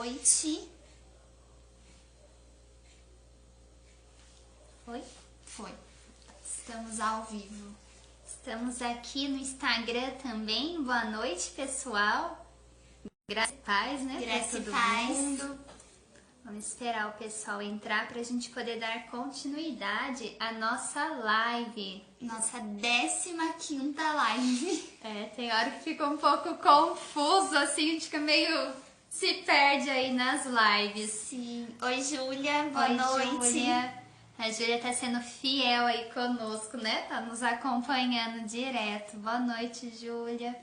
noite. Foi? Foi. Estamos ao vivo. Estamos aqui no Instagram também. Boa noite, pessoal. Graça e paz, né? Graça e todo paz. mundo. Vamos esperar o pessoal entrar para a gente poder dar continuidade à nossa live. Nossa 15ª live. Tem hora que fica um pouco confuso, assim, a gente fica meio... se perde aí nas lives. Sim. Oi, Júlia. Boa Oi, noite. Júlia. A Júlia tá sendo fiel aí conosco, né? Tá nos acompanhando direto. Boa noite, Júlia.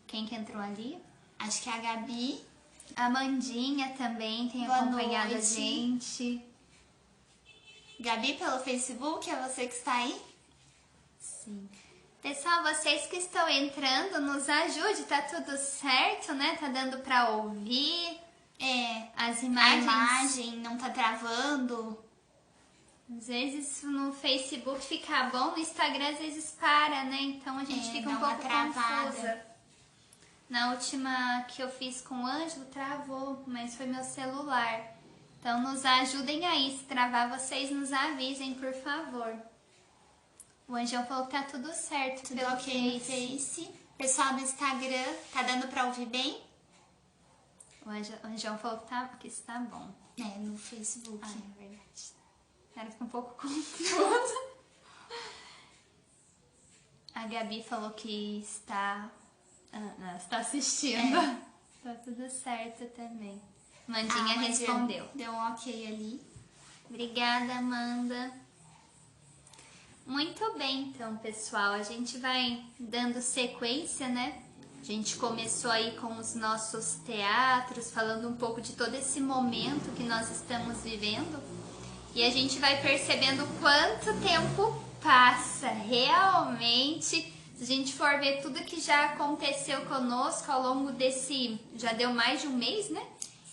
Quem que entrou ali? Acho que é a Gabi. A Mandinha também tem Boa acompanhado noite. a gente. Gabi, pelo Facebook, é você que está aí? Sim. Pessoal, vocês que estão entrando, nos ajude, tá tudo certo, né? Tá dando pra ouvir. As imagens. A imagem não tá travando. Às vezes no Facebook fica bom, no Instagram às vezes para, né? Então a gente fica um pouco confusa. Na última que eu fiz com o Ângelo, travou, mas foi meu celular. Então nos ajudem aí, se travar vocês nos avisem, por favor. O Anjão falou que tá tudo certo. Tudo ok no Face. Pessoal do Instagram, tá dando pra ouvir bem? O Anjão falou que está bom. No Facebook. É verdade. Cara, fica um pouco confusa. A Gabi falou que está assistindo. Tá tudo certo também. Mandinha respondeu. Deu um ok ali. Obrigada, Amanda. Muito bem, então, pessoal. A gente vai dando sequência, né? A gente começou aí com os nossos teatros, falando um pouco de todo esse momento que nós estamos vivendo. E a gente vai percebendo quanto tempo passa realmente. Se a gente for ver tudo que já aconteceu conosco ao longo desse... já deu mais de um mês, né?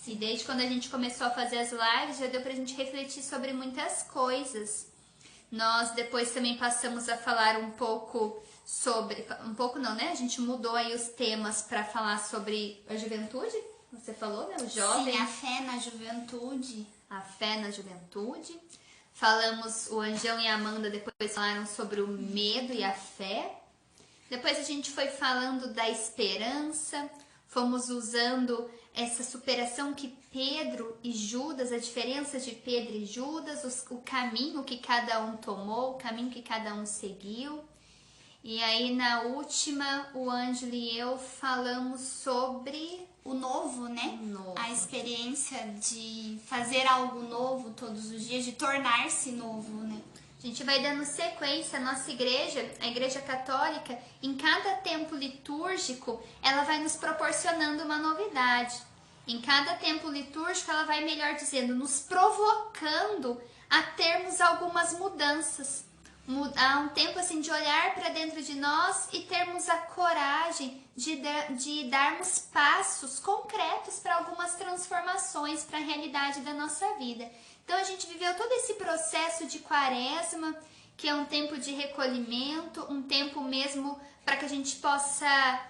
E desde quando a gente começou a fazer as lives, já deu pra gente refletir sobre muitas coisas. Nós depois também passamos a falar um pouco sobre... um pouco não, né? A gente mudou aí os temas para falar sobre a juventude. Você falou, né? O jovem. Sim, a fé na juventude. A fé na juventude. Falamos, o Anjão e a Amanda depois falaram sobre o medo e a fé. Depois a gente foi falando da esperança. Fomos usando essa superação que Pedro e Judas, a diferença de Pedro e Judas, o caminho que cada um tomou, o caminho que cada um seguiu. E aí na última, o Ângelo e eu falamos sobre... o novo, né? O novo. A experiência de fazer algo novo todos os dias, de tornar-se novo, né? A gente vai dando sequência, a nossa igreja, a Igreja Católica, em cada tempo litúrgico, ela vai nos proporcionando uma novidade. Em cada tempo litúrgico, ela vai, melhor dizendo, nos provocando a termos algumas mudanças. Há um tempo assim de olhar para dentro de nós e termos a coragem de darmos passos concretos para algumas transformações para a realidade da nossa vida. Então a gente viveu todo esse processo de quaresma, que é um tempo de recolhimento, um tempo mesmo para que a gente possa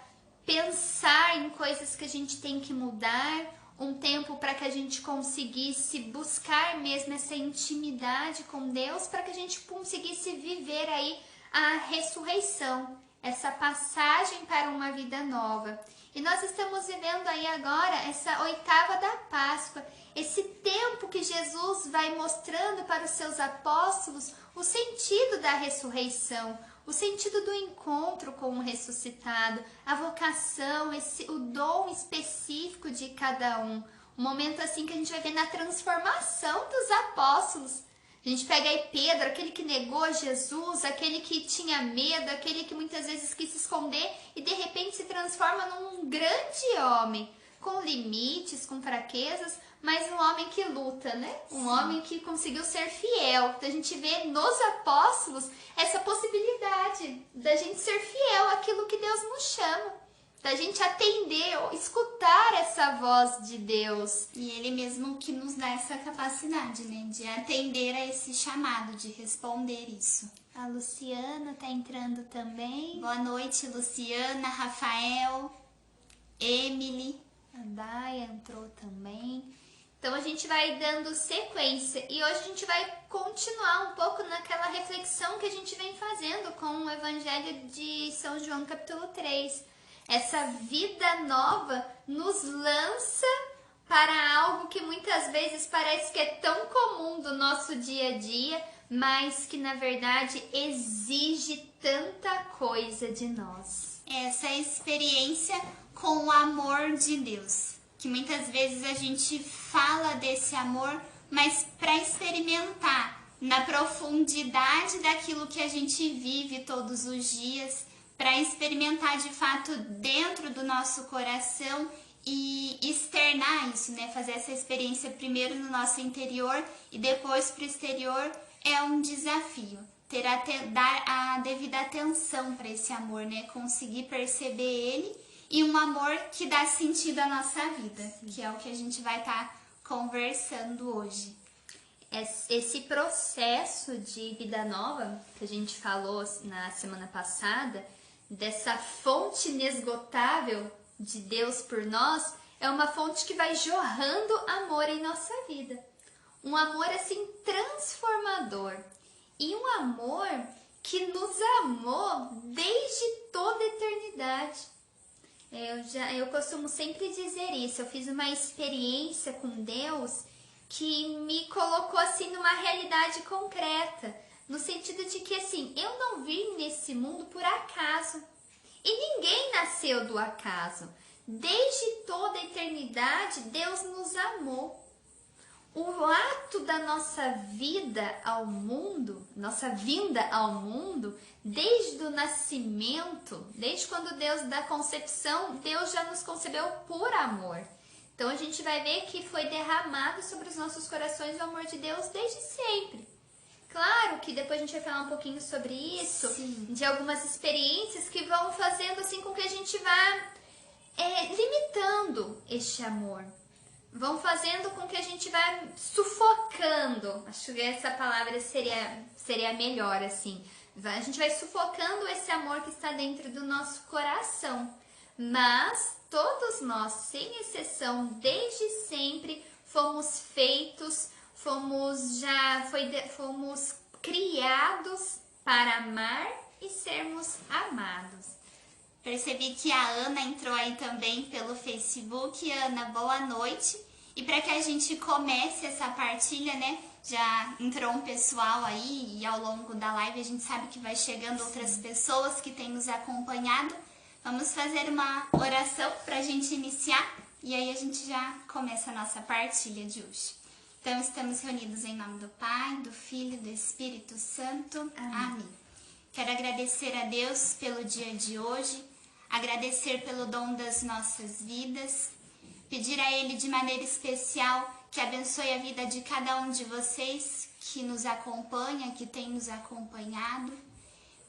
pensar em coisas que a gente tem que mudar, um tempo para que a gente conseguisse buscar mesmo essa intimidade com Deus, para que a gente conseguisse viver aí a ressurreição, essa passagem para uma vida nova. E nós estamos vivendo aí agora essa oitava da Páscoa, esse tempo que Jesus vai mostrando para os seus apóstolos o sentido da ressurreição, o sentido do encontro com o ressuscitado, a vocação, o dom específico de cada um. Um momento assim que a gente vai ver na transformação dos apóstolos. A gente pega aí Pedro, aquele que negou Jesus, aquele que tinha medo, aquele que muitas vezes quis se esconder e de repente se transforma num grande homem, com limites, com fraquezas, mas um homem que luta, né? Um homem que conseguiu ser fiel. Então a gente vê nos apóstolos essa possibilidade da gente ser fiel àquilo que Deus nos chama, da gente atender, escutar essa voz de Deus. E Ele mesmo que nos dá essa capacidade, né? De atender a esse chamado, de responder isso. A Luciana tá entrando também. Boa noite, Luciana, Rafael, Emily. A Daya entrou também. Então a gente vai dando sequência e hoje a gente vai continuar um pouco naquela reflexão que a gente vem fazendo com o Evangelho de São João capítulo 3. Essa vida nova nos lança para algo que muitas vezes parece que é tão comum do nosso dia a dia, mas que na verdade exige tanta coisa de nós. Essa experiência com o amor de Deus, que muitas vezes a gente fala desse amor, mas para experimentar na profundidade daquilo que a gente vive todos os dias, para experimentar de fato dentro do nosso coração e externar isso, né? Fazer essa experiência primeiro no nosso interior e depois para o exterior é um desafio. Dar a devida atenção para esse amor, né? Conseguir perceber ele e um amor que dá sentido à nossa vida, que é o que a gente vai estar conversando hoje. Esse processo de vida nova que a gente falou na semana passada, dessa fonte inesgotável de Deus por nós, é uma fonte que vai jorrando amor em nossa vida. Um amor assim transformador. E um amor que nos amou desde toda a eternidade. Eu costumo sempre dizer isso. Eu fiz uma experiência com Deus que me colocou assim numa realidade concreta. No sentido de que assim, eu não vim nesse mundo por acaso. E ninguém nasceu do acaso. Desde toda a eternidade, Deus nos amou. O ato da nossa vida ao mundo, nossa vinda ao mundo, desde o nascimento, desde quando Deus da concepção, Deus já nos concebeu por amor. Então a gente vai ver que foi derramado sobre os nossos corações o amor de Deus desde sempre. Claro que depois a gente vai falar um pouquinho sobre isso, Sim. De algumas experiências que vão fazendo assim com que a gente vá limitando este amor. Vão fazendo com que a gente vá sufocando. Acho que essa palavra seria melhor, assim. A gente vai sufocando esse amor que está dentro do nosso coração. Mas todos nós, sem exceção, desde sempre, fomos feitos, fomos criados para amar e sermos amados. Percebi que a Ana entrou aí também pelo Facebook. Ana, boa noite. E para que a gente comece essa partilha, né? Já entrou um pessoal aí e ao longo da live a gente sabe que vai chegando outras pessoas que têm nos acompanhado. Vamos fazer uma oração para a gente iniciar e aí a gente já começa a nossa partilha de hoje. Então estamos reunidos em nome do Pai, do Filho e do Espírito Santo. Amém. Quero agradecer a Deus pelo dia de hoje, agradecer pelo dom das nossas vidas, pedir a Ele de maneira especial que abençoe a vida de cada um de vocês que nos acompanha, que tem nos acompanhado,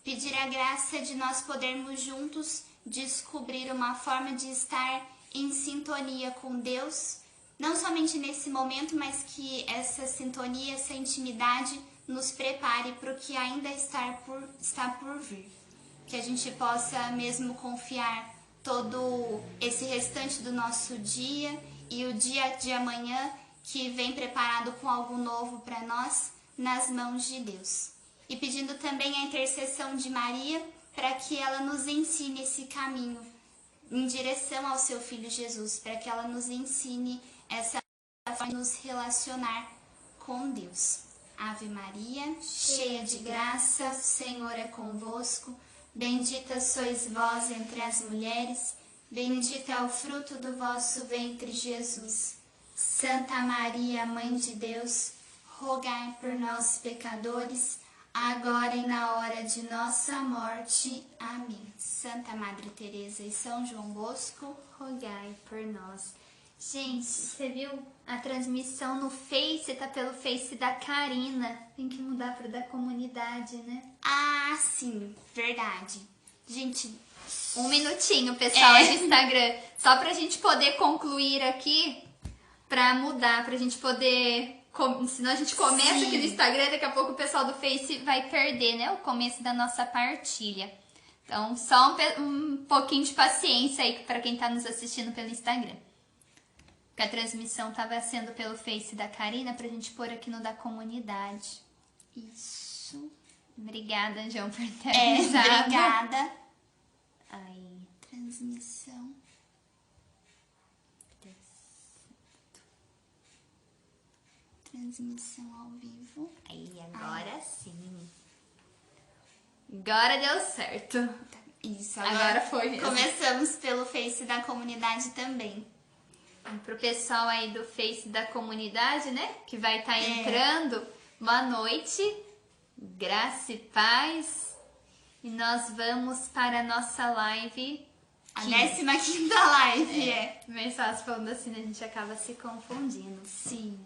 pedir a graça de nós podermos juntos descobrir uma forma de estar em sintonia com Deus, não somente nesse momento, mas que essa sintonia, essa intimidade nos prepare para o que ainda está por vir. Que a gente possa mesmo confiar todo esse restante do nosso dia e o dia de amanhã que vem preparado com algo novo para nós nas mãos de Deus. E pedindo também a intercessão de Maria para que ela nos ensine esse caminho em direção ao seu Filho Jesus, para que ela nos ensine essa forma de nos relacionar com Deus. Ave Maria, cheia de graça, o Senhor é convosco. Bendita sois vós entre as mulheres, bendito é o fruto do vosso ventre, Jesus. Santa Maria, Mãe de Deus, rogai por nós, pecadores, agora e na hora de nossa morte. Amém. Santa Madre Teresa e São João Bosco, rogai por nós. Gente, você viu? A transmissão no Face tá pelo Face da Karina. Tem que mudar pro da comunidade, né? Ah, sim, verdade. Gente, um minutinho, pessoal, do Instagram. Só pra gente poder concluir aqui, pra mudar, pra gente poder... Senão a gente começa aqui no Instagram, daqui a pouco o pessoal do Face vai perder, né? O começo da nossa partilha. Então, só um pouquinho de paciência aí pra quem tá nos assistindo pelo Instagram. que a transmissão estava sendo pelo Face da Karina, pra gente pôr aqui no da comunidade. Isso. Obrigada, João, por ter avisado. Obrigada. Aí. Transmissão. Transmissão ao vivo. Aí, agora sim. Agora deu certo. Isso, Agora foi mesmo. Começamos pelo Face da comunidade também. Pro pessoal aí do Face da comunidade, né? Que vai estar entrando. Boa noite. Graça e paz. E nós vamos para a nossa live. A 15ª live, Mas fácil falando assim, a gente acaba se confundindo. Sim.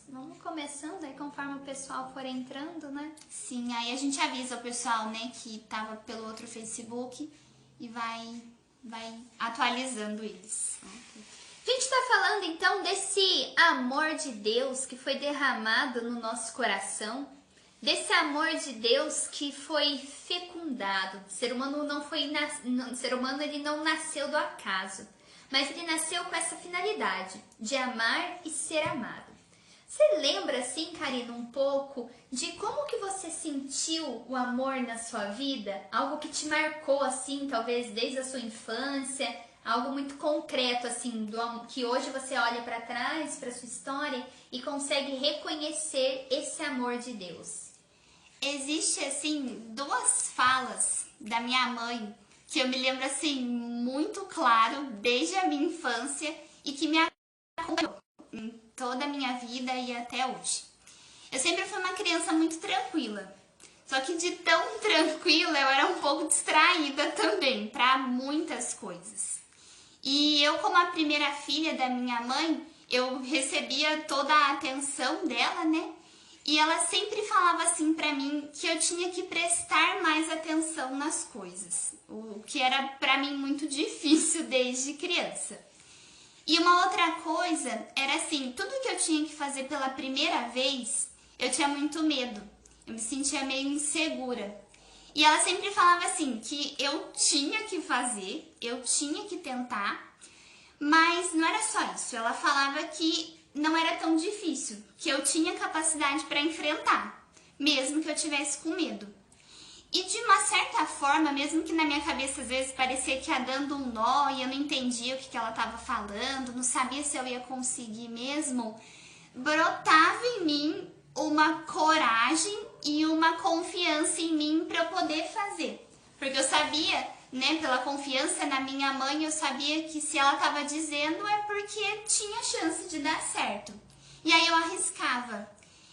Vamos começando aí conforme o pessoal for entrando, né? Sim, aí a gente avisa o pessoal, né, que tava pelo outro Facebook e vai atualizando eles. A gente tá falando então desse amor de Deus que foi derramado no nosso coração, desse amor de Deus que foi fecundado. O ser humano ele não nasceu do acaso, mas ele nasceu com essa finalidade de amar e ser amado. Você lembra, assim, Karina, um pouco de como que você sentiu o amor na sua vida? Algo que te marcou, assim, talvez desde a sua infância, algo muito concreto, assim, que hoje você olha para trás, para sua história e consegue reconhecer esse amor de Deus. Existe, assim, duas falas da minha mãe que eu me lembro, assim, muito claro desde a minha infância e que me acompanhou em toda a minha vida e até hoje. Eu sempre fui uma criança muito tranquila, só que de tão tranquila eu era um pouco distraída também para muitas coisas. E eu, como a primeira filha da minha mãe, eu recebia toda a atenção dela, né? E ela sempre falava assim pra mim que eu tinha que prestar mais atenção nas coisas, o que era pra mim muito difícil desde criança. E uma outra coisa era assim, tudo que eu tinha que fazer pela primeira vez, eu tinha muito medo. Eu me sentia meio insegura. E ela sempre falava assim, que eu tinha que fazer, eu tinha que tentar, mas não era só isso. Ela falava que não era tão difícil, que eu tinha capacidade para enfrentar, mesmo que eu tivesse com medo. E de uma certa forma, mesmo que na minha cabeça às vezes parecia que ia dando um nó e eu não entendia o que ela estava falando, não sabia se eu ia conseguir mesmo, brotava em mim uma coragem e uma confiança em mim para eu poder fazer. Porque eu sabia, né, pela confiança na minha mãe, eu sabia que se ela estava dizendo é porque tinha chance de dar certo. E aí eu arriscava.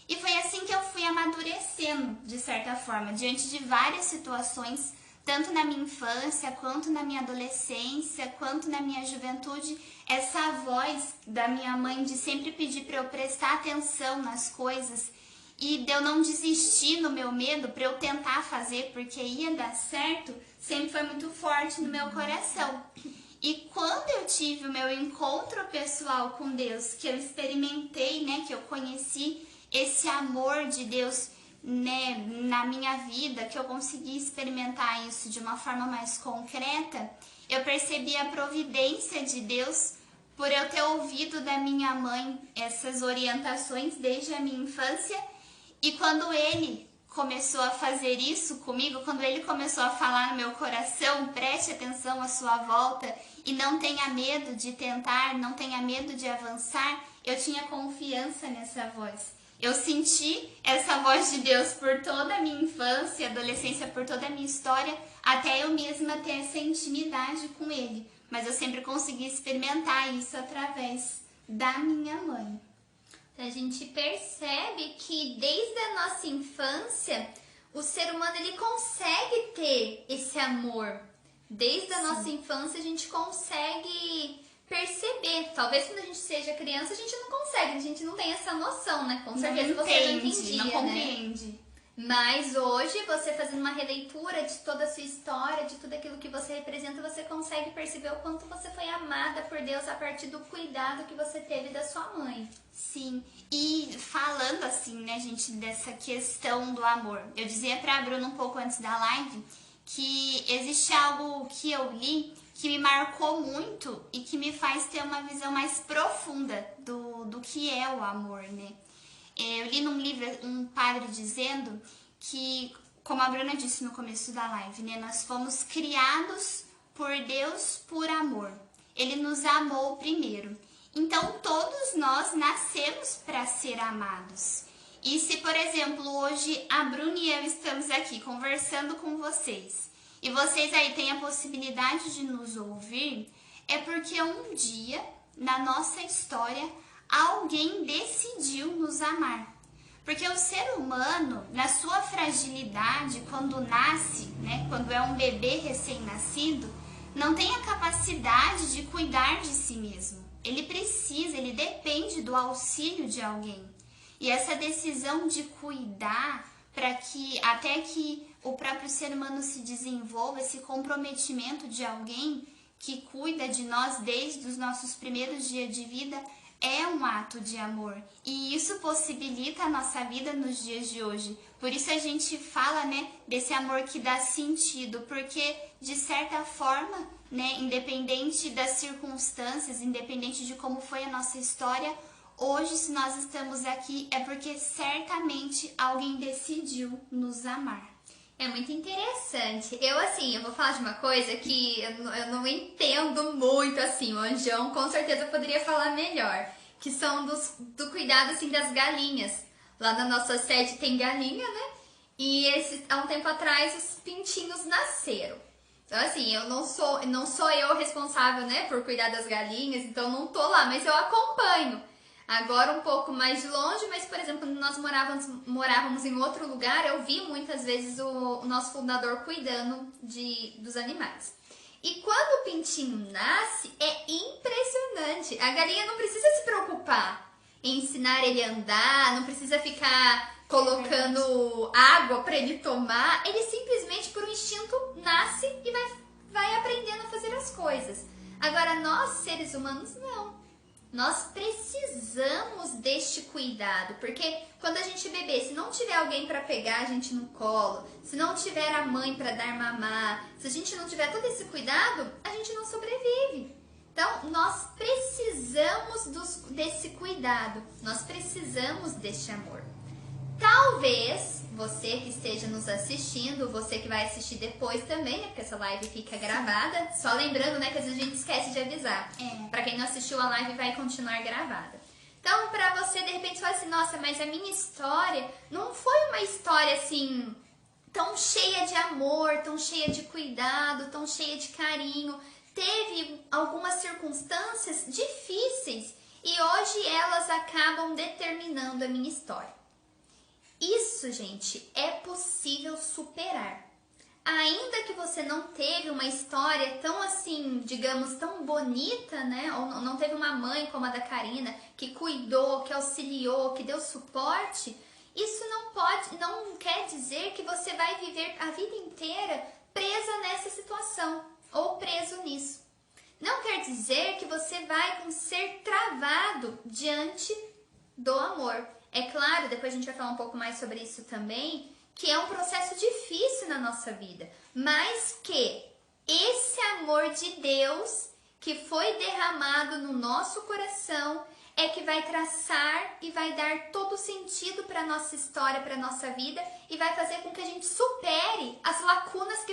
E foi assim que eu fui amadurecendo, de certa forma, diante de várias situações, tanto na minha infância, quanto na minha adolescência, quanto na minha juventude, essa voz da minha mãe de sempre pedir para eu prestar atenção nas coisas e de eu não desistir no meu medo para eu tentar fazer porque ia dar certo, sempre foi muito forte no meu coração. E quando eu tive o meu encontro pessoal com Deus, que eu experimentei, né, que eu conheci esse amor de Deus, né, na minha vida, que eu consegui experimentar isso de uma forma mais concreta, eu percebi a providência de Deus por eu ter ouvido da minha mãe essas orientações desde a minha infância. E quando ele começou a fazer isso comigo, quando ele começou a falar no meu coração, preste atenção à sua volta e não tenha medo de tentar, não tenha medo de avançar, eu tinha confiança nessa voz. Eu senti essa voz de Deus por toda a minha infância, adolescência, por toda a minha história, até eu mesma ter essa intimidade com Ele. Mas eu sempre consegui experimentar isso através da minha mãe. A gente percebe que desde a nossa infância, o ser humano ele consegue ter esse amor. Desde a nossa infância a gente consegue perceber. Talvez quando a gente seja criança a gente não consegue, a gente não tem essa noção, né? Com certeza você não entendia, não compreende. Né? Mas hoje, você fazendo uma releitura de toda a sua história, de tudo aquilo que você representa, você consegue perceber o quanto você foi amada por Deus a partir do cuidado que você teve da sua mãe. Sim, e falando assim, né, gente, dessa questão do amor, eu dizia pra Bruna um pouco antes da live que existe algo que eu li que me marcou muito e que me faz ter uma visão mais profunda do que é o amor, né? Eu li num livro um padre dizendo que, como a Bruna disse no começo da live, né? Nós fomos criados por Deus por amor. Ele nos amou primeiro. Então, todos nós nascemos para ser amados. E se, por exemplo, hoje a Bruna e eu estamos aqui conversando com vocês, e vocês aí têm a possibilidade de nos ouvir, é porque um dia, na nossa história, alguém decidiu nos amar. Porque o ser humano, na sua fragilidade, quando nasce, né, quando é um bebê recém-nascido, não tem a capacidade de cuidar de si mesmo. Ele precisa, ele depende do auxílio de alguém. E essa decisão de cuidar para que até que o próprio ser humano se desenvolva, esse comprometimento de alguém que cuida de nós desde os nossos primeiros dias de vida, é um ato de amor. E isso possibilita a nossa vida nos dias de hoje. Por isso a gente fala, né, desse amor que dá sentido, porque de certa forma, né, independente das circunstâncias, independente de como foi a nossa história, hoje se nós estamos aqui é porque certamente alguém decidiu nos amar. É muito interessante. Eu vou falar de uma coisa que eu não entendo muito, assim, o Anjão com certeza poderia falar melhor, que são do cuidado, assim, das galinhas. Lá na nossa sede tem galinha, né? E há um tempo atrás os pintinhos nasceram. Então, assim, não sou eu responsável, né, por cuidar das galinhas, então não tô lá, mas eu acompanho. Agora um pouco mais de longe, mas, por exemplo, quando nós morávamos em outro lugar, eu vi muitas vezes o nosso fundador cuidando dos animais. E quando o pintinho nasce, é impressionante. A galinha não precisa se preocupar em ensinar ele a andar, não precisa ficar colocando água para ele tomar. Ele simplesmente, por um instinto, nasce e vai aprendendo a fazer as coisas. Agora, nós, seres humanos, não. Nós precisamos deste cuidado, porque quando a gente é bebê, se não tiver alguém para pegar a gente no colo, se não tiver a mãe para dar mamar, se a gente não tiver todo esse cuidado, a gente não sobrevive. Então, nós precisamos desse cuidado, nós precisamos deste amor. Talvez você que esteja nos assistindo, você que vai assistir depois também, né? Porque essa live fica gravada. Só lembrando, né, que às vezes a gente esquece de avisar. Pra quem não assistiu a live, vai continuar gravada. Então, pra você, de repente, falar assim, nossa, mas a minha história não foi uma história, assim, tão cheia de amor, tão cheia de cuidado, tão cheia de carinho. Teve algumas circunstâncias difíceis e hoje elas acabam determinando a minha história. Isso, gente, é possível superar. Ainda que você não teve uma história tão assim, digamos, tão bonita, né? Ou não teve uma mãe como a da Karina, que cuidou, que auxiliou, que deu suporte, isso não quer dizer que você vai viver a vida inteira presa nessa situação ou preso nisso. Não quer dizer que você vai ser travado diante do amor. É claro, depois a gente vai falar um pouco mais sobre isso também, que é um processo difícil na nossa vida, mas que esse amor de Deus que foi derramado no nosso coração é que vai traçar e vai dar todo sentido para a nossa história, para a nossa vida e vai fazer com que a gente supere as lacunas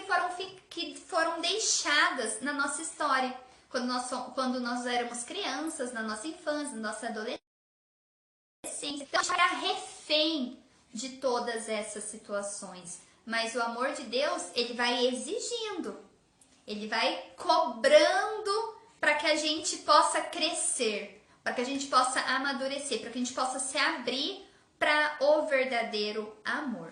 que foram deixadas na nossa história, quando nós éramos crianças, na nossa infância, na nossa adolescência. Então, a gente fica refém de todas essas situações. Mas o amor de Deus, ele vai exigindo, ele vai cobrando para que a gente possa crescer, para que a gente possa amadurecer, para que a gente possa se abrir para o verdadeiro amor.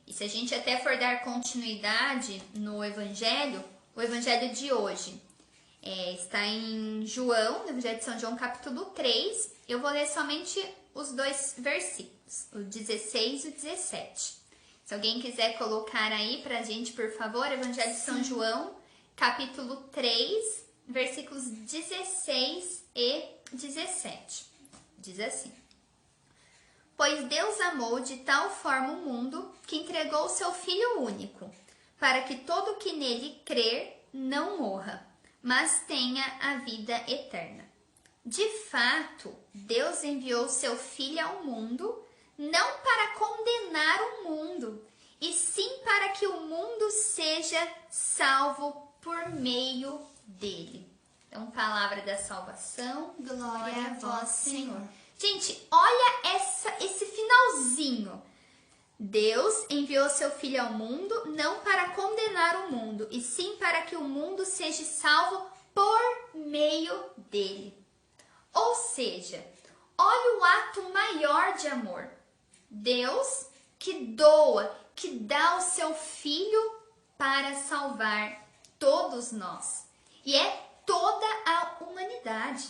E se a gente até for dar continuidade no Evangelho, o Evangelho de hoje está em João, no Evangelho de São João, capítulo 3. Eu vou ler somente os dois versículos, o 16 e o 17. Se alguém quiser colocar aí pra gente, por favor, Evangelho de São João, capítulo 3, versículos 16 e 17. Diz assim: Pois Deus amou de tal forma o mundo que entregou seu Filho único, para que todo que nele crer não morra, mas tenha a vida eterna. De fato, Deus enviou seu Filho ao mundo, não para condenar o mundo, e sim para que o mundo seja salvo por meio dele. Então, palavra da salvação, Glória a vós, Senhor. Gente, olha esse finalzinho. Deus enviou seu Filho ao mundo, não para condenar o mundo, e sim para que o mundo seja salvo por meio dele. Ou seja, olha o ato maior de amor. Deus que doa, que dá o seu Filho para salvar todos nós. E é toda a humanidade.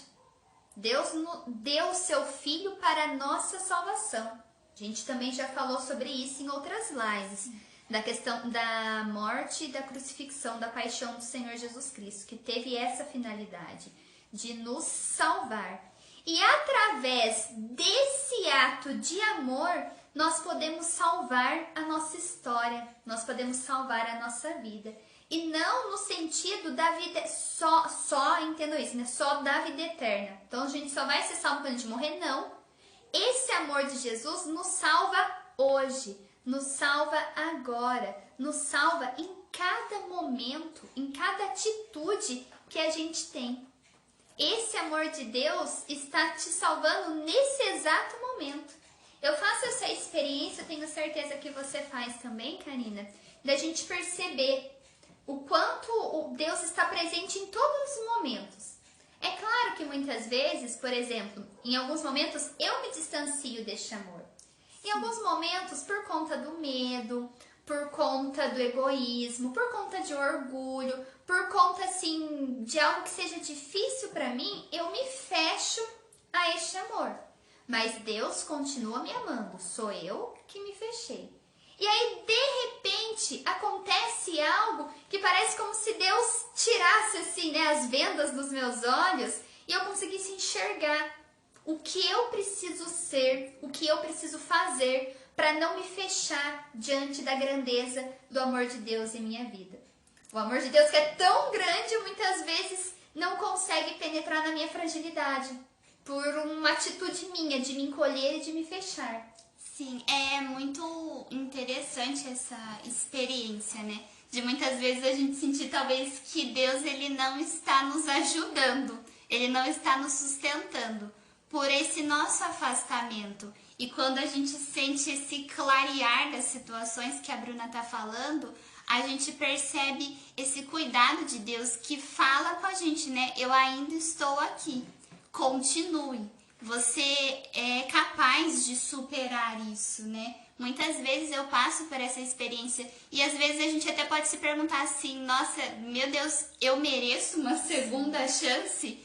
Deus deu o seu Filho para a nossa salvação. A gente também já falou sobre isso em outras lives, da questão da morte e da crucifixão, da paixão do Senhor Jesus Cristo, que teve essa finalidade de nos salvar. E através desse ato de amor, nós podemos salvar a nossa história, nós podemos salvar a nossa vida. E não no sentido da vida, entendo isso, né? Só da vida eterna. Então a gente só vai ser salvo quando a gente morrer? Não. Esse amor de Jesus nos salva hoje, nos salva agora, nos salva em cada momento, em cada atitude que a gente tem. Esse amor de Deus está te salvando nesse exato momento. Eu faço essa experiência, tenho certeza que você faz também, Karina, da gente perceber o quanto Deus está presente em todos os momentos. É claro que muitas vezes, por exemplo, em alguns momentos eu me distancio deste amor. Em alguns momentos, por conta do medo, por conta do egoísmo, por conta de orgulho, por conta assim de algo que seja difícil para mim, eu me fecho a este amor. Mas Deus continua me amando, sou eu que me fechei. E aí, de repente, acontece algo que parece como se Deus tirasse assim, né, as vendas dos meus olhos e eu conseguisse enxergar o que eu preciso ser, o que eu preciso fazer para não me fechar diante da grandeza do amor de Deus em minha vida. O amor de Deus que é tão grande, muitas vezes não consegue penetrar na minha fragilidade, por uma atitude minha de me encolher e de me fechar. Sim, é muito interessante essa experiência, né? De muitas vezes a gente sentir talvez que Deus ele não está nos ajudando, ele não está nos sustentando por esse nosso afastamento. E quando a gente sente esse clarear das situações que a Bruna está falando, a gente percebe esse cuidado de Deus que fala com a gente, né? Eu ainda estou aqui, continue. Você é capaz de superar isso, né? Muitas vezes eu passo por essa experiência e às vezes a gente até pode se perguntar assim, nossa, meu Deus, eu mereço uma segunda chance?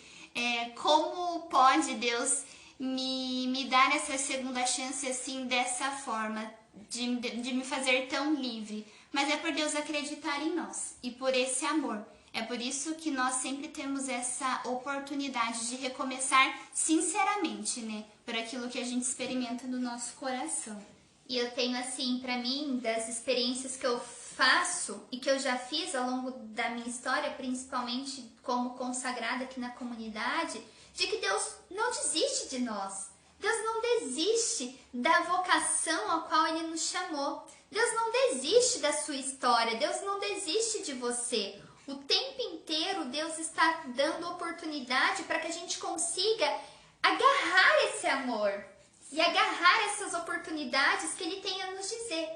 Como pode Deus me dar essa segunda chance assim, dessa forma, de me fazer tão livre? Mas é por Deus acreditar em nós e por esse amor. É por isso que nós sempre temos essa oportunidade de recomeçar sinceramente, né? Por aquilo que a gente experimenta no nosso coração. E eu tenho assim, pra mim, das experiências que eu faço e que eu já fiz ao longo da minha história, principalmente como consagrada aqui na comunidade, de que Deus não desiste de nós. Deus não desiste da vocação ao qual Ele nos chamou. Deus não desiste da sua história. Deus não desiste de você. O tempo inteiro Deus está dando oportunidade para que a gente consiga agarrar esse amor e agarrar essas oportunidades que Ele tem a nos dizer.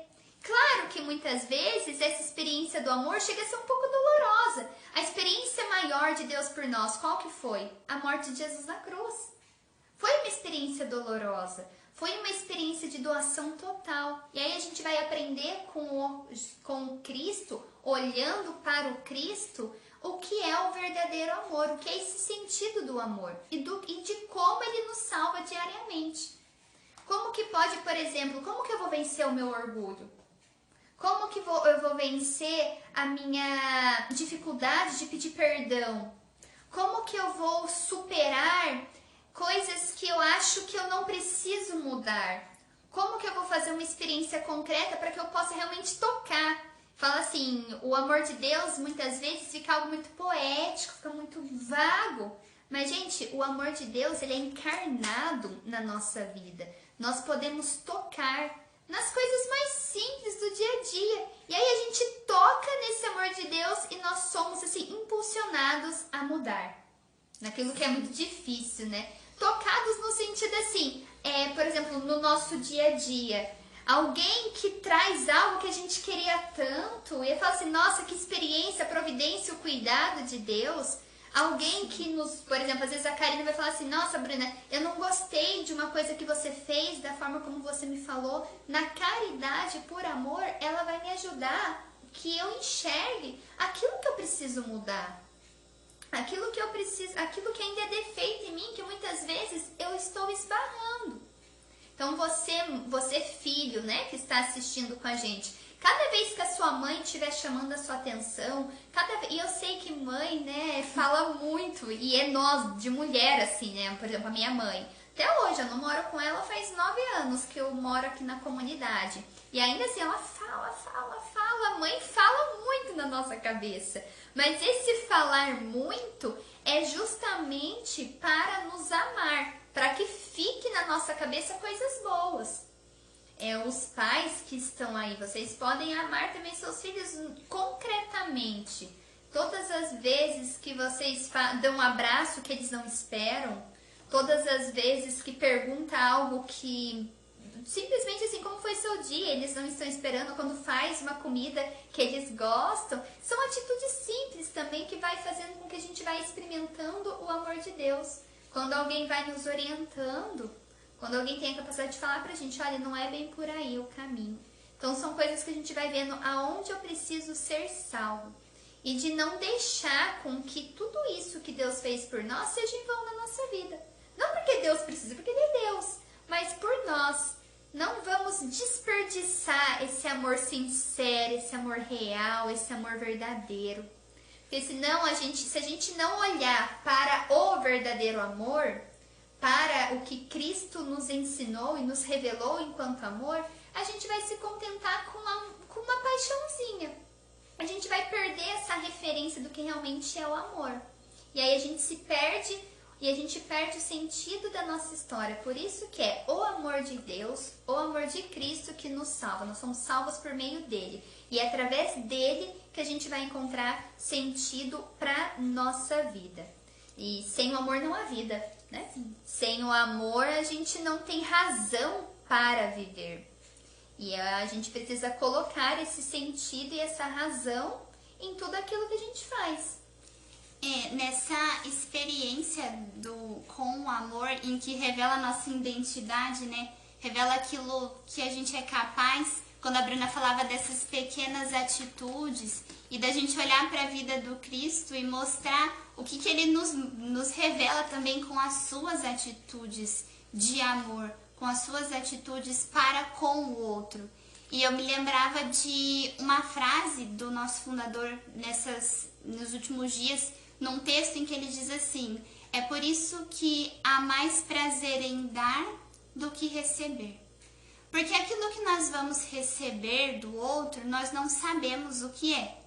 Claro que muitas vezes essa experiência do amor chega a ser um pouco dolorosa. A experiência maior de Deus por nós, qual que foi? A morte de Jesus na cruz. Foi uma experiência dolorosa. Foi uma experiência de doação total. E aí a gente vai aprender com o Cristo, olhando para o Cristo, o que é o verdadeiro amor, o que é esse sentido do amor e de como ele nos salva diariamente. Como que pode, por exemplo, como que eu vou vencer o meu orgulho? Como que eu vou vencer a minha dificuldade de pedir perdão? Como que eu vou superar coisas que eu acho que eu não preciso mudar? Como que eu vou fazer uma experiência concreta para que eu possa realmente tocar, fala assim, o amor de Deus muitas vezes fica algo muito poético, fica muito vago. Mas, gente, o amor de Deus, ele é encarnado na nossa vida. Nós podemos tocar nas coisas mais simples do dia a dia. E aí a gente toca nesse amor de Deus e nós somos, assim, impulsionados a mudar. Naquilo que é muito difícil, né? Tocados no sentido assim, por exemplo, no nosso dia a dia. Alguém que traz algo que a gente queria tanto e fala assim, nossa, que experiência, a providência, o cuidado de Deus. Alguém que nos, por exemplo, às vezes a Karina vai falar assim, nossa, Bruna, eu não gostei de uma coisa que você fez, da forma como você me falou. Na caridade, por amor, ela vai me ajudar que eu enxergue aquilo que eu preciso mudar. Aquilo que eu preciso, aquilo que ainda é defeito em mim, que muitas vezes eu estou esbarrando. Então você filho, né, que está assistindo com a gente, cada vez que a sua mãe estiver chamando a sua atenção, e eu sei que mãe, né, fala muito, e é nós, de mulher, assim, né, por exemplo, a minha mãe. Até hoje, eu não moro com ela, faz 9 anos que eu moro aqui na comunidade. E ainda assim, ela fala, a mãe fala muito na nossa cabeça. Mas esse falar muito é justamente para nos amar, para que fique na nossa cabeça coisas boas. Os pais que estão aí, vocês podem amar também seus filhos concretamente. Todas as vezes que vocês dão um abraço que eles não esperam, todas as vezes que pergunta algo que simplesmente assim, como foi seu dia, eles não estão esperando, quando faz uma comida que eles gostam, são atitudes simples também que vai fazendo com que a gente vá experimentando o amor de Deus. Quando alguém vai nos orientando, quando alguém tem a capacidade de falar pra gente, olha, não é bem por aí o caminho. Então são coisas que a gente vai vendo aonde eu preciso ser salvo. E de não deixar com que tudo isso que Deus fez por nós seja em vão na nossa vida. Não porque Deus precisa, porque Ele é Deus, mas por nós. Não vamos desperdiçar esse amor sincero, esse amor real, esse amor verdadeiro. Porque senão, se a gente não olhar para o verdadeiro amor, para o que Cristo nos ensinou e nos revelou enquanto amor, a gente vai se contentar com uma paixãozinha. A gente vai perder essa referência do que realmente é o amor. E aí a gente se perde e a gente perde o sentido da nossa história. Por isso que é o amor de Deus, o amor de Cristo que nos salva. Nós somos salvos por meio dele. E é através dele que a gente vai encontrar sentido para nossa vida. E sem o amor não há vida, né? Sem o amor a gente não tem razão para viver. E a gente precisa colocar esse sentido e essa razão em tudo aquilo que a gente faz. Nessa experiência com o amor, em que revela a nossa identidade, né? Revela aquilo que a gente é capaz. Quando a Bruna falava dessas pequenas atitudes e da gente olhar para a vida do Cristo e mostrar o que Ele nos revela também com as suas atitudes de amor, com as suas atitudes para com o outro. E eu me lembrava de uma frase do nosso fundador nos últimos dias, num texto em que ele diz assim: é por isso que há mais prazer em dar do que receber. Porque aquilo que nós vamos receber do outro, nós não sabemos o que é.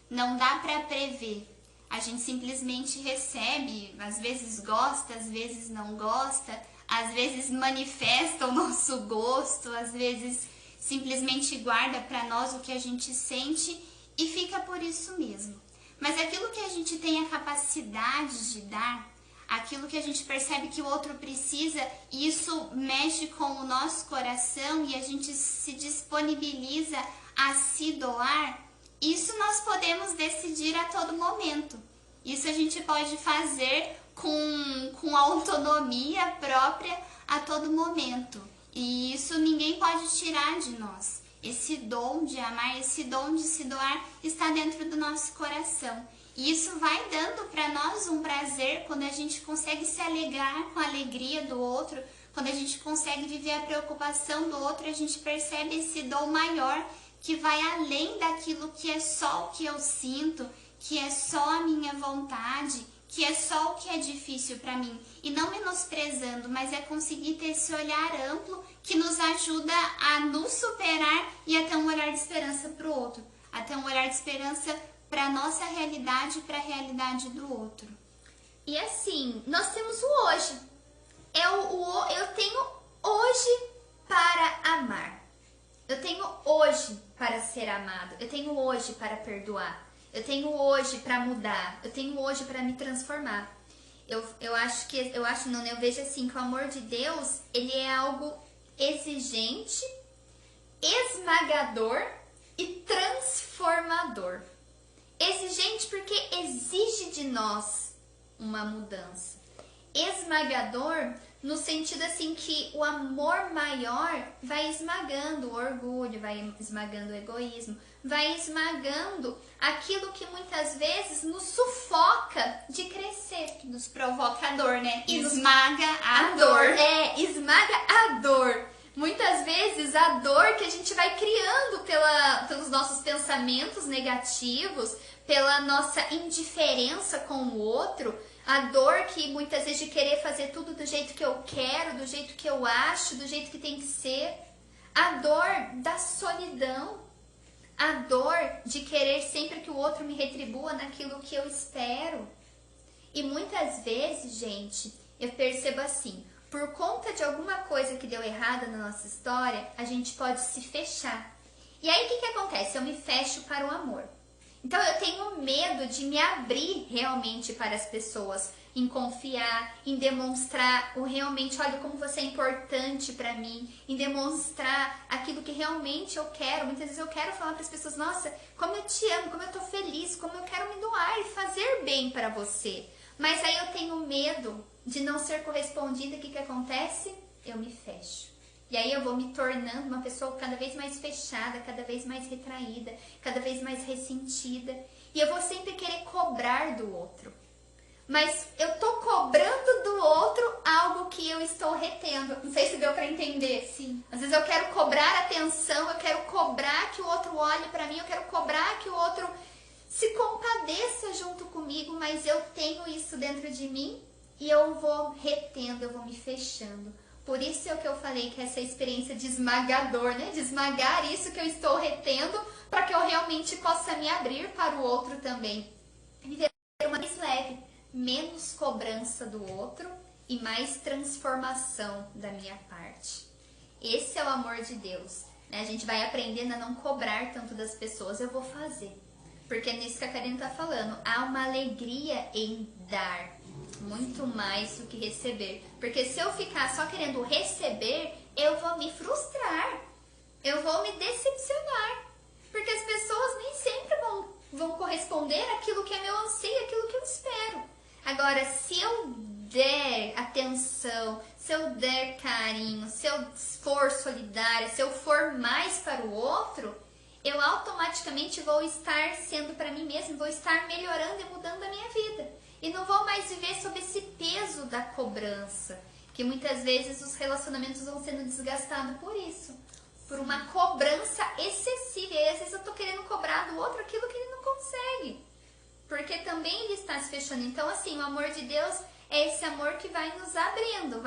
Não dá para prever. A gente simplesmente recebe, às vezes gosta, às vezes não gosta, às vezes manifesta o nosso gosto, às vezes simplesmente guarda para nós o que a gente sente e fica por isso mesmo. Mas aquilo que a gente tem a capacidade de dar, aquilo que a gente percebe que o outro precisa, e isso mexe com o nosso coração e a gente se disponibiliza a se doar, isso nós podemos decidir a todo momento. Isso a gente pode fazer com autonomia própria a todo momento. E isso ninguém pode tirar de nós. Esse dom de amar, esse dom de se doar está dentro do nosso coração. E isso vai dando para nós um prazer quando a gente consegue se alegrar com a alegria do outro, quando a gente consegue viver a preocupação do outro, a gente percebe esse dom maior que vai além daquilo que é só o que eu sinto, que é só a minha vontade, que é só o que é difícil para mim. E não menosprezando, mas é conseguir ter esse olhar amplo que nos ajuda a nos superar e a ter um olhar de esperança para o outro. a ter um olhar de esperança para a nossa realidade e para a realidade do outro. E assim, nós temos o hoje. Eu tenho hoje para amar. Eu tenho hoje para ser amado. Eu tenho hoje para perdoar. Eu tenho hoje para mudar. Eu tenho hoje para me transformar. Eu vejo assim que o amor de Deus, ele é algo exigente, esmagador e transformador. Exigente porque exige de nós uma mudança. Esmagador no sentido assim que o amor maior vai esmagando o orgulho, vai esmagando o egoísmo, vai esmagando aquilo que muitas vezes nos sufoca de crescer. Nos provoca a dor, né? Esmaga a dor. Esmaga a dor. Muitas vezes a dor que a gente vai criando pelos nossos pensamentos negativos, pela nossa indiferença com o outro, a dor que muitas vezes de querer fazer tudo do jeito que eu quero, do jeito que eu acho, do jeito que tem que ser, a dor da solidão, a dor de querer sempre que o outro me retribua naquilo que eu espero. E muitas vezes, gente, eu percebo assim, por conta de alguma coisa que deu errada na nossa história, a gente pode se fechar. E aí o que acontece? Eu me fecho para o amor. Então eu tenho medo de me abrir realmente para as pessoas, em confiar, em demonstrar realmente, olha como você é importante para mim, em demonstrar aquilo que realmente eu quero. Muitas vezes eu quero falar para as pessoas, nossa, como eu te amo, como eu tô feliz, como eu quero me doar e fazer bem para você. Mas aí eu tenho medo de não ser correspondida. O que acontece? Eu me fecho. E aí eu vou me tornando uma pessoa cada vez mais fechada, cada vez mais retraída, cada vez mais ressentida. E eu vou sempre querer cobrar do outro. Mas eu tô cobrando do outro algo que eu estou retendo. Não sei se deu para entender. Sim. Às vezes eu quero cobrar atenção, eu quero cobrar que o outro olhe para mim, eu quero cobrar que o outro se compadeça junto comigo, mas eu tenho isso dentro de mim e eu vou retendo, eu vou me fechando. Por isso é o que eu falei, que essa experiência de esmagador, né? De esmagar isso que eu estou retendo, para que eu realmente possa me abrir para o outro também. Viver uma mais leve, menos cobrança do outro e mais transformação da minha parte. Esse é o amor de Deus, né? A gente vai aprendendo a não cobrar tanto das pessoas. Eu vou fazer, porque é nisso que a Karine está falando. Há uma alegria em dar, muito mais do que receber. Porque se eu ficar só querendo receber, eu vou me frustrar, eu vou me decepcionar, porque as pessoas nem sempre vão corresponder àquilo que é meu anseio, àquilo que eu espero. Agora, se eu der atenção, se eu der carinho, se eu for solidária, se eu for mais para o outro, eu automaticamente vou estar sendo para mim mesma, vou estar melhorando e mudando a minha vida. E não vou mais viver sob esse peso da cobrança, que muitas vezes os relacionamentos vão sendo desgastados por isso, por uma cobrança excessiva. E aí, às vezes eu tô querendo cobrar do outro aquilo que ele não consegue, porque também ele está se fechando. Então assim, o amor de Deus é esse amor que vai nos abrindo,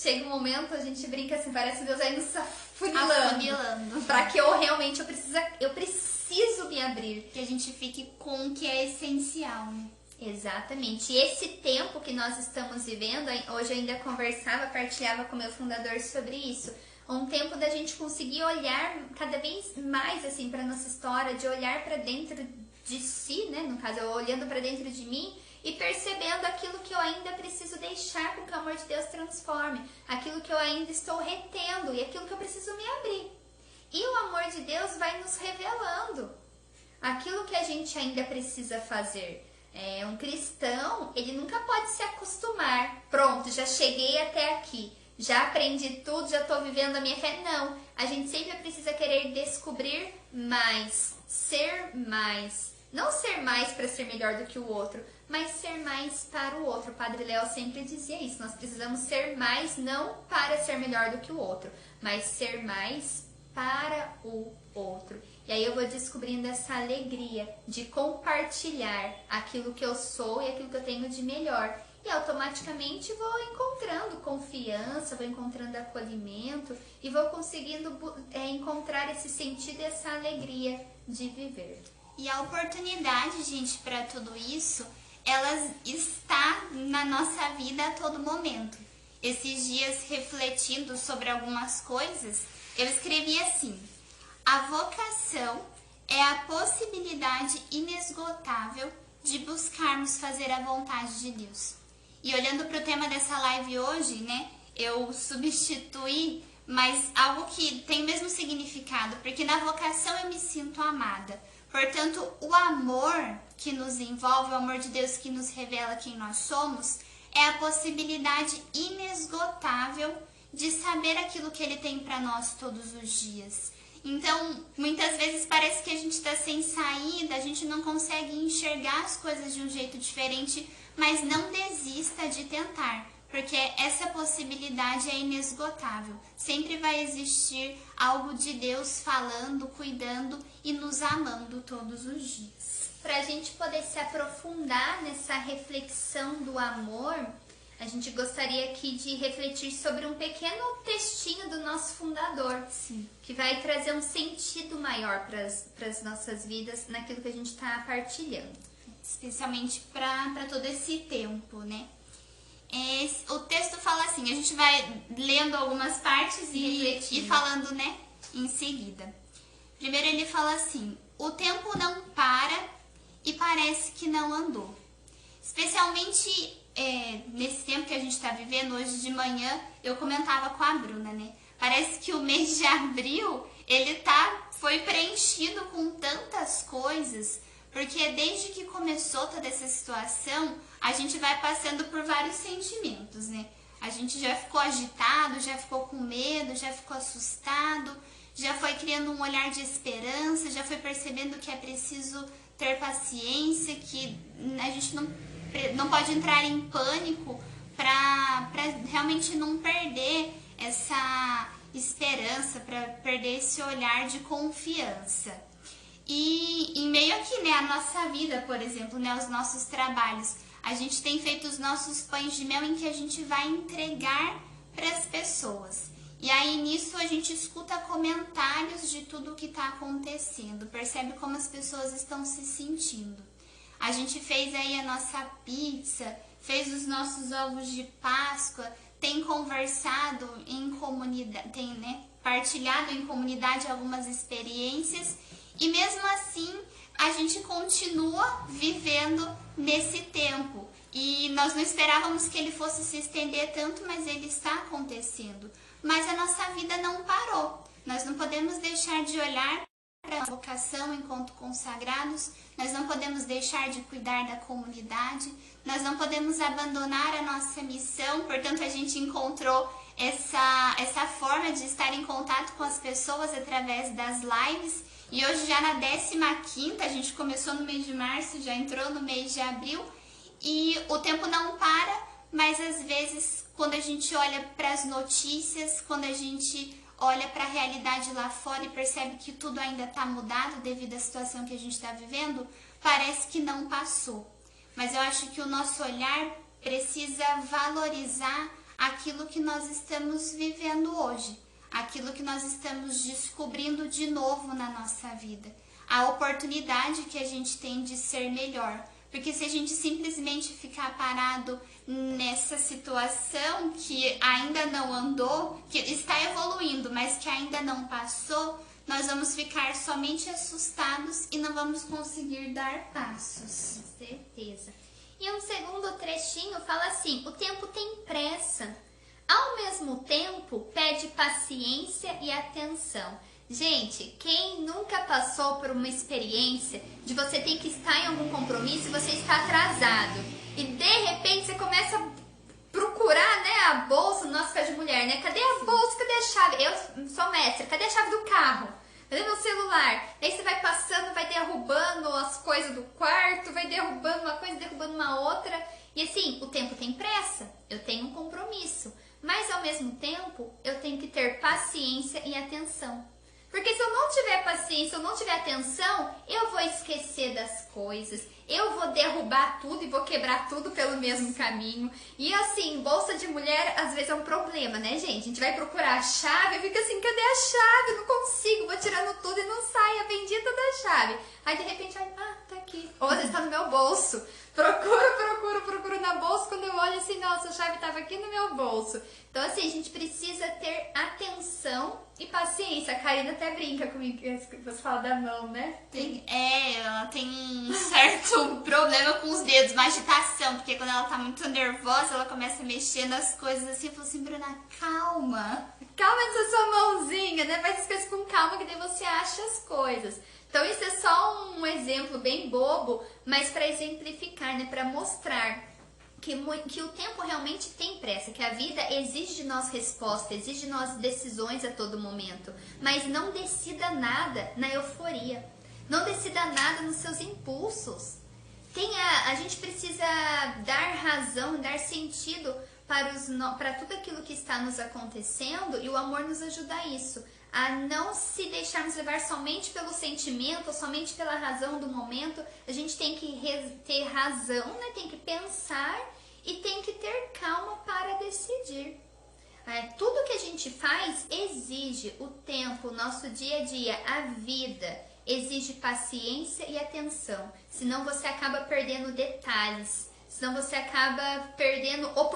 chega um momento, a gente brinca assim, parece que Deus vai nos afunilando. Para que eu preciso me abrir, que a gente fique com o que é essencial, né? Exatamente. E esse tempo que nós estamos vivendo, hoje eu ainda partilhava com meu fundador sobre isso, um tempo da gente conseguir olhar cada vez mais assim para nossa história, de olhar para dentro de si, né? No caso, eu olhando para dentro de mim e percebendo aquilo que eu ainda preciso deixar com que o amor de Deus transforme, aquilo que eu ainda estou retendo e aquilo que eu preciso me abrir. E o amor de Deus vai nos revelando aquilo que a gente ainda precisa fazer. Um cristão, ele nunca pode se acostumar. Pronto, já cheguei até aqui, já aprendi tudo, já estou vivendo a minha fé. Não, a gente sempre precisa querer descobrir mais, ser mais. Não ser mais para ser melhor do que o outro, mas ser mais para o outro. O Padre Léo sempre dizia isso. Nós precisamos ser mais, não para ser melhor do que o outro, mas ser mais para o outro. E aí eu vou descobrindo essa alegria de compartilhar aquilo que eu sou e aquilo que eu tenho de melhor. e automaticamente vou encontrando confiança, vou encontrando acolhimento e vou conseguindo encontrar esse sentido e essa alegria de viver. E a oportunidade, gente, para tudo isso, ela está na nossa vida a todo momento. Esses dias, refletindo sobre algumas coisas, eu escrevi assim: a vocação é a possibilidade inesgotável de buscarmos fazer a vontade de Deus. E olhando para o tema dessa live hoje, né, eu substituí, mas algo que tem o mesmo significado, porque na vocação eu me sinto amada. Portanto, o amor que nos envolve, o amor de Deus que nos revela quem nós somos, é a possibilidade inesgotável de saber aquilo que Ele tem para nós todos os dias. Então, muitas vezes parece que a gente está sem saída, a gente não consegue enxergar as coisas de um jeito diferente, mas não desista de tentar, porque essa possibilidade é inesgotável. Sempre vai existir algo de Deus falando, cuidando e nos amando todos os dias. Para a gente poder se aprofundar nessa reflexão do amor, a gente gostaria aqui de refletir sobre um pequeno textinho do nosso fundador. Sim. Que vai trazer um sentido maior para as nossas vidas naquilo que a gente está partilhando. Especialmente para todo esse tempo, né? O texto fala assim, a gente vai lendo algumas partes e falando, né, em seguida. Primeiro ele fala assim: o tempo não para e parece que não andou. Especialmente nesse tempo que a gente está vivendo, hoje de manhã eu comentava com a Bruna, né? Parece que o mês de abril foi preenchido com tantas coisas, porque desde que começou toda essa situação, a gente vai passando por vários sentimentos, né? A gente já ficou agitado, já ficou com medo, já ficou assustado, já foi criando um olhar de esperança, já foi percebendo que é preciso ter paciência, que a gente não pode entrar em pânico para realmente não perder essa esperança, para perder esse olhar de confiança. E em meio aqui, né, a nossa vida, por exemplo, né, os nossos trabalhos, a gente tem feito os nossos pães de mel em que a gente vai entregar para as pessoas. E aí nisso a gente escuta comentários de tudo o que está acontecendo, percebe como as pessoas estão se sentindo. A gente fez aí a nossa pizza, fez os nossos ovos de Páscoa, tem conversado em comunidade, tem, né, partilhado em comunidade algumas experiências e mesmo assim a gente continua vivendo nesse tempo. E nós não esperávamos que ele fosse se estender tanto, mas ele está acontecendo. Mas a nossa vida não parou. Nós não podemos deixar de olhar para a vocação enquanto consagrados, nós não podemos deixar de cuidar da comunidade, nós não podemos abandonar a nossa missão. Portanto, a gente encontrou essa forma de estar em contato com as pessoas através das lives. E hoje já na 15ª, a gente começou no mês de março, já entrou no mês de abril. E o tempo não para, mas às vezes quando a gente olha para as notícias, quando a gente olha para a realidade lá fora e percebe que tudo ainda está mudado devido à situação que a gente está vivendo, parece que não passou. Mas eu acho que o nosso olhar precisa valorizar aquilo que nós estamos vivendo hoje, aquilo que nós estamos descobrindo de novo na nossa vida, a oportunidade que a gente tem de ser melhor. Porque se a gente simplesmente ficar parado nessa situação que ainda não andou, que está evoluindo, mas que ainda não passou, nós vamos ficar somente assustados e não vamos conseguir dar passos. Com certeza. E um segundo trechinho fala assim: o tempo tem pressa, ao mesmo tempo pede paciência e atenção. Gente, quem nunca passou por uma experiência de você ter que estar em algum compromisso e você está atrasado e de repente você começa a procurar, né, a bolsa, no nosso caso de mulher, né? Cadê a bolsa? Cadê a chave? Eu sou mestra, cadê a chave do carro? Cadê meu celular? Aí você vai passando, vai derrubando as coisas do quarto, vai derrubando uma coisa, derrubando uma outra. E assim, o tempo tem pressa, eu tenho um compromisso, mas ao mesmo tempo eu tenho que ter paciência e atenção. Porque se eu não tiver paciência, se eu não tiver atenção, eu vou esquecer das coisas, eu vou derrubar tudo e vou quebrar tudo pelo mesmo caminho. E assim, bolsa de mulher às vezes é um problema, né, gente? A gente vai procurar a chave e fica assim, cadê a chave? Eu não consigo, vou tirando tudo e não sai a bendita da chave. Aí de repente, tá aqui. Ou às vezes tá no meu bolso. Procuro na bolsa, quando eu olho assim, nossa, a chave estava aqui no meu bolso. Então assim, a gente precisa ter atenção e paciência. A Karina até brinca comigo, você fala da mão, né? Ela tem um certo problema com os dedos, uma agitação, porque quando ela tá muito nervosa, ela começa a mexer nas coisas assim, eu falo assim, Bruna, calma. Calma essa sua mãozinha, né? Faz as coisas com calma que daí você acha as coisas. Então isso é só um exemplo bem bobo, mas para exemplificar, né? Para mostrar que o tempo realmente tem pressa, que a vida exige de nós resposta, exige de nós decisões a todo momento. Mas não decida nada na euforia, não decida nada nos seus impulsos. A gente precisa dar razão, dar sentido para tudo aquilo que está nos acontecendo, e o amor nos ajuda a isso. A não se deixarmos levar somente pelo sentimento, ou somente pela razão do momento. A gente tem que ter razão, né? Tem que pensar e tem que ter calma para decidir. Tudo que a gente faz exige o tempo, o nosso dia a dia, a vida, exige paciência e atenção. Senão você acaba perdendo detalhes, senão você acaba perdendo oportunidades.